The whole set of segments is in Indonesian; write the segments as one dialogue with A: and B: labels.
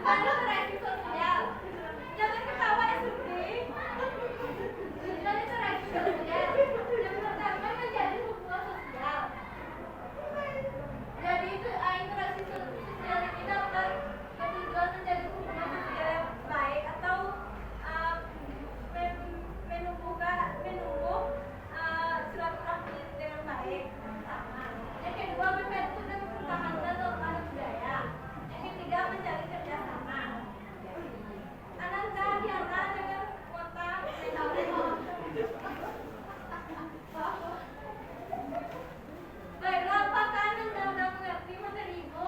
A: Anu interaksi sosial. Jangan ketawa ya Suti. Dan interaksi sosial. Yang pertama menjadi hubungan sosial. Jadi itu interaksi sosial ini dapat bertujuan menjadi hubungan sosial yang baik atau menumbuh silaturahmi dengan baik. Yang kedua membantu dan mempertahankan norma budaya. Yang ketiga mencari kerjasama. Ananda Diana dengan kota baiklah, apakah Anda sudah mengerti materi Ibu?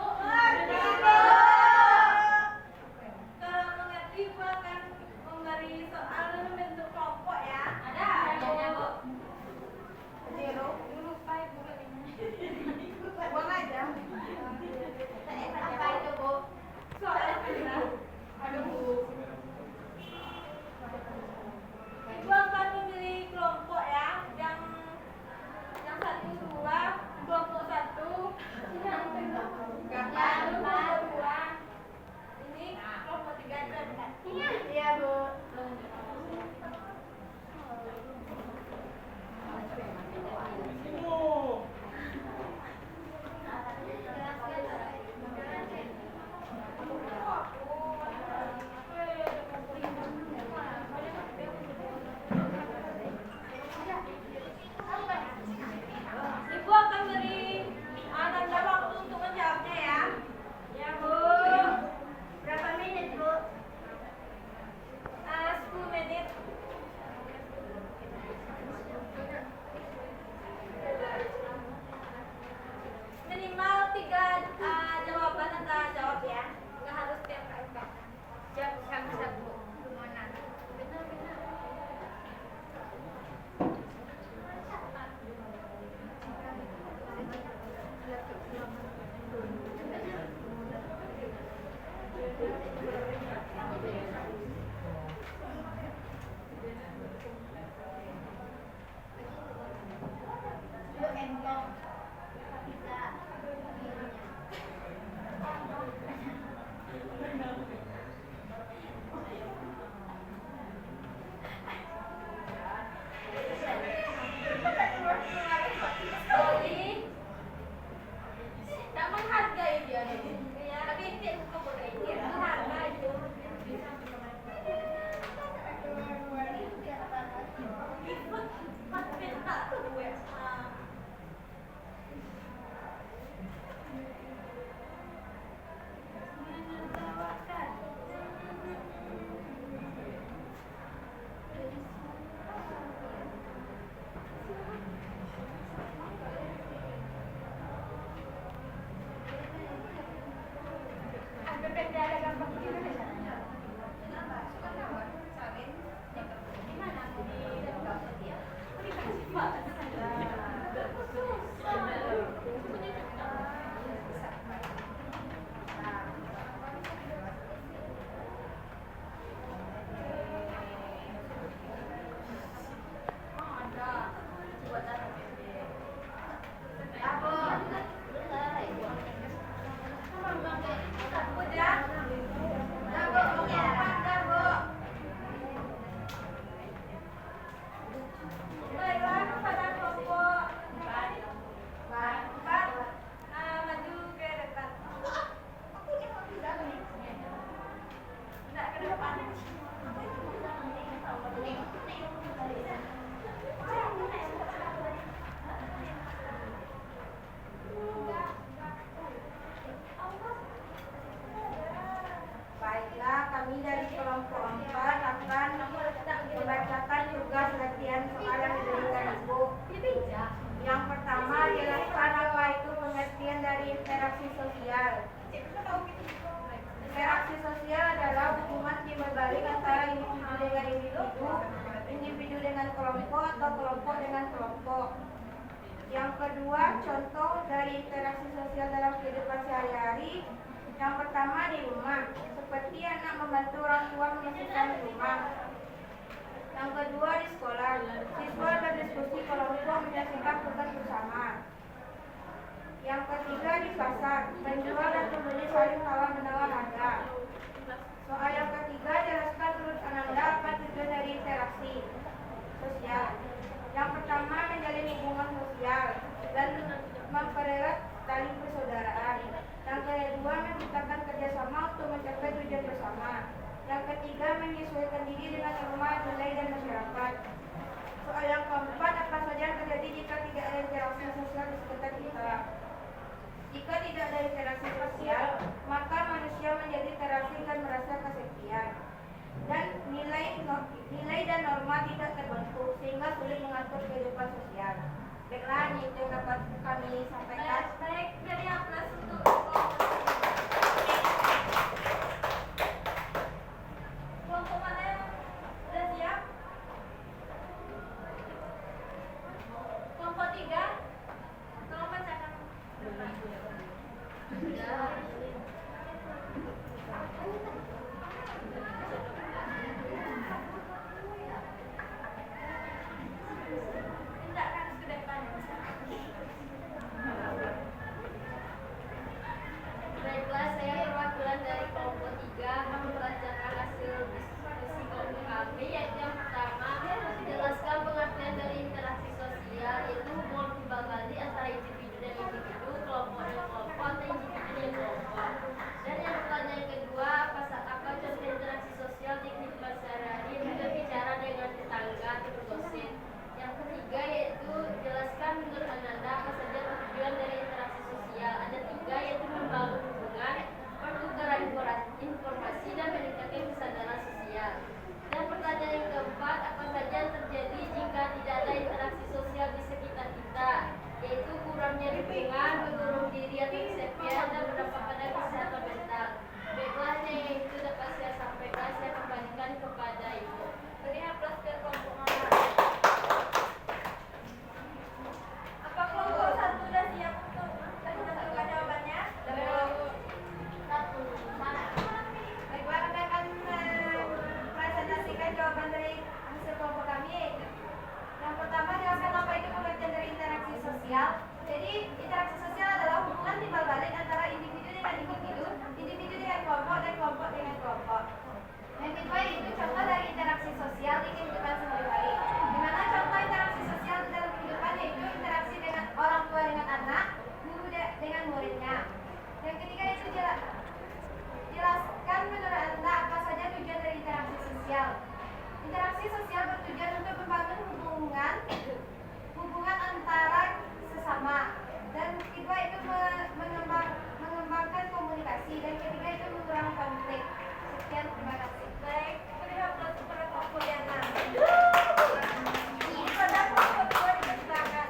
A: Kalau mengerti, Ibu akan memberi soal membentuk kelompok ya. Ada Bu. Zero. Lupa Ibu kalinya. Buang aja. Apa itu Bu? Soal apa? Ada Bu. Ibu akan memilih kelompok ya, yang 1, 2, kelompok 1, yang 2. Ini kelompok 3 kan? Iya Bu. Ibu akan beri Ananda waktu untuk menjawabnya ya. Ya Bu. Berapa menit Bu? 10 menit. Minimal 3 jawaban Anda jawab ya. Nggak harus tiap kali Pak. Jawab satu-satu. Mana? Benar-benar. Tak menghargai dia nih. Iya, tapi dia bukan menghargai dia. Menghargai itu. Baiklah, kami dari kelompok 4 akan membacakan tugas latihan soal yang diberikan Ibu. Yang pertama, jelaskan apa itu pengertian dari interaksi sosial. Interaksi sosial adalah hubungan timbal balik antara individu dengan individu dengan kelompok atau kelompok dengan kelompok. Yang kedua, contoh dari interaksi sosial dalam kehidupan sehari-hari. Yang pertama, di rumah, seperti anak membantu orang tua membersihkan rumah. Yang kedua, di sekolah, siswa berdiskusi kelompok menyelesaikan tugas bersama. Yang ketiga, di pasar, penjual dan pembeli saling tawar menawar harga. ketiga, menyesuaikan diri dengan norma nilai dan masyarakat. Soal yang keempat, apa saja yang terjadi jika tidak ada interaksi sosial di sekitar kita? Jika tidak ada interaksi sosial, maka manusia menjadi terasing dan merasa kesepian. Dan nilai dan norma tidak terbentuk, sehingga sulit mengatur kehidupan sosial. Baiklah, itu yang dapat kami sampaikan.
B: Baik, jadi aplaus untuk kelompok mana yang sudah siap? Kelompok 3, tolong bacakan. Tindakan ke depan.
C: Baiklah, saya perwakilan dari kelompok 3 akan membacakan hasil diskusi kelompok kami, yaitu yang pertama, menjelaskan pengertian dari interaksi sosial, yaitu hubungan timbal balik antara individu dan individu, kelompok dan kelompok, atau individu dan kelompok. Dan yang pertanyaan yang kedua, apa contoh interaksi sosial di kehidupan sehari-hari, berbicara dengan tetangga atau bergosip. Yang ketiga yaitu jelaskan menurut Ananda apa saja tujuan dari interaksi sosial. Ada 3, yaitu membangun hubungan, pertukaran informasi, dan meningkatkan kesadaran sosial. Dan pertanyaan yang keempat, apa saja yang terjadi jika tidak ada interaksi sosial di sekitar kita, yaitu kurangnya dukungan, mengurung diri atau kesepian, dan berdampak pada kesehatan mental. Baiklah, yang itu dapat saya sampaikan, saya kembalikan kepada Ibu.
B: Beri aplaus ke kelompok mana? Apa kelompok 1 sudah siap untuk menentukan jawabannya?
A: Baiklah, kami akan presentasikan jawaban dari hasil kelompok kami. Yang pertama, jelaskan apa itu pengertian dari interaksi sosial. Jadi, interaksi sosial adalah hubungan timbal balik antara individu dengan individu, individu dengan kelompok, dan kelompok dengan kelompok. Yang kedua, itu contoh dari interaksi sosial di kehidupan sehari-hari. Di mana contoh interaksi sosial di dalam kehidupan yaitu interaksi dengan orang tua dengan anak, guru dengan muridnya. Yang ketiga, itu jelaskan menurut Anda apa saja tujuan dari interaksi sosial. Interaksi sosial bertujuan untuk membangun hubungan antara sesama. Dan kedua itu mengembangkan komunikasi. Dan ketiga itu mengurangi konflik. Sekian, terima kasih.
B: Baik, beri aplaus kepada kelompok yang 6. Pada kelompok 2 dipersilakan.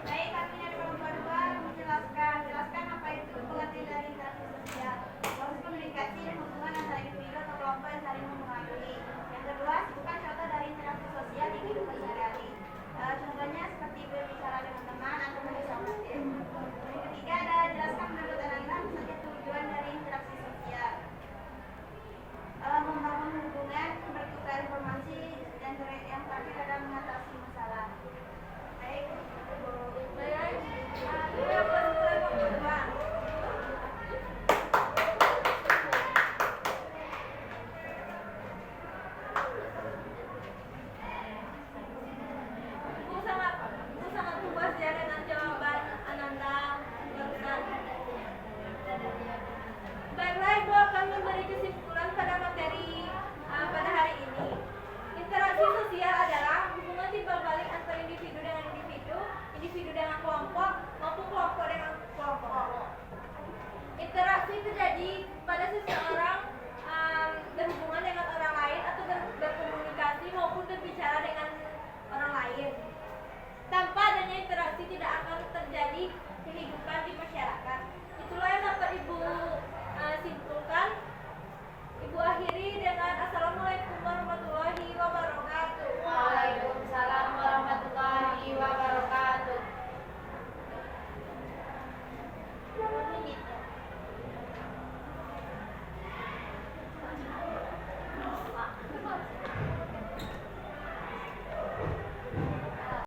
A: Baik, kami dari kelompok 2 jelaskan apa itu pengertian dari interaksi sosial. Proses komunikasi dan hubungan antara individu atau kelompok yang saling mempengaruhi. Yang kedua, sebutkan contoh dari interaksi sosial di kehidupan sehari-hari. Contohnya seperti berbicara dengan teman atau bersama tim. Yang ketiga, ada jelaskan menurut Ananda apa saja tujuan dari interaksi sosial. Membangun hubungan, bertukar informasi, dan yang terakhir adalah mengatasi masalah. Baik,
B: Beri aplaus kepada kelompok 2. Ibu sangat puas ya dengan jawaban Ananda barusan. Baiklah, Ibu akan memberi kesimpulan pada materi pada hari ini. Interaksi sosial adalah hubungan timbal balik antara individu dengan individu, individu dengan kelompok, maupun kelompok dengan kelompok. Interaksi terjadi pada seseorang